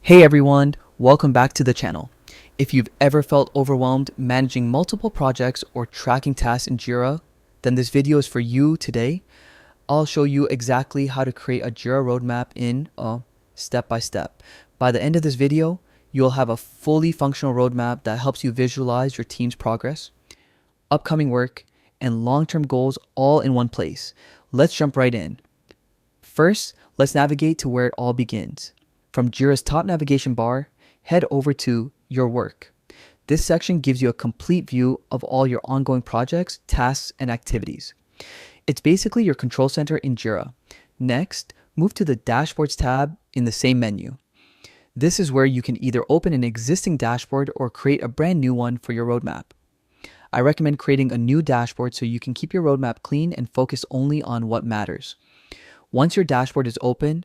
Hey everyone, welcome back to the channel. If you've ever felt overwhelmed managing multiple projects or tracking tasks in Jira, then this video is for you today. I'll show you exactly how to create a Jira roadmap in step by step. By the end of this video, you'll have a fully functional roadmap that helps you visualize your team's progress, upcoming work, and long-term goals all in one place. Let's jump right in. First, let's navigate to where it all begins. From Jira's top navigation bar, head over to Your Work. This section gives you a complete view of all your ongoing projects, tasks, and activities. It's basically your control center in Jira. Next, move to the Dashboards tab in the same menu. This is where you can either open an existing dashboard or create a brand new one for your roadmap. I recommend creating a new dashboard so you can keep your roadmap clean and focus only on what matters. Once your dashboard is open,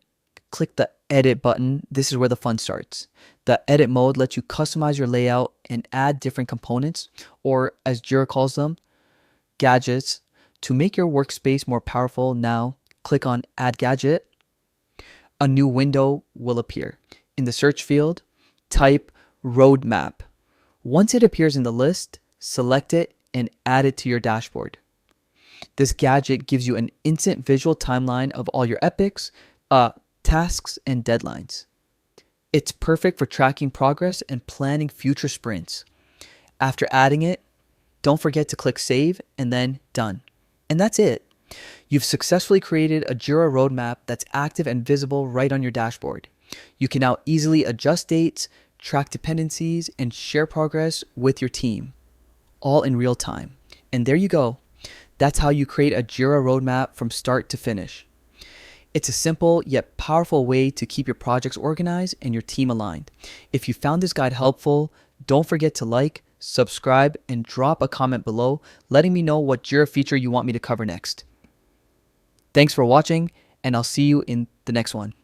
click the Edit button. This is where the fun starts. The Edit mode lets you customize your layout and add different components, or as Jira calls them, gadgets, to make your workspace more powerful. Now, click on Add Gadget. A new window will appear. In the search field, type Roadmap. Once it appears in the list, select it and add it to your dashboard. This gadget gives you an instant visual timeline of all your epics, tasks, and deadlines. It's perfect for tracking progress and planning future sprints. After adding it, don't forget to click Save and then Done. And that's it. You've successfully created a Jira roadmap that's active and visible right on your dashboard. You can now easily adjust dates, track dependencies, and share progress with your team, all in real time. And there you go. That's how you create a Jira roadmap from start to finish. It's a simple yet powerful way to keep your projects organized and your team aligned. If you found this guide helpful, don't forget to like, subscribe, and drop a comment below letting me know what Jira feature you want me to cover next. Thanks for watching, and I'll see you in the next one.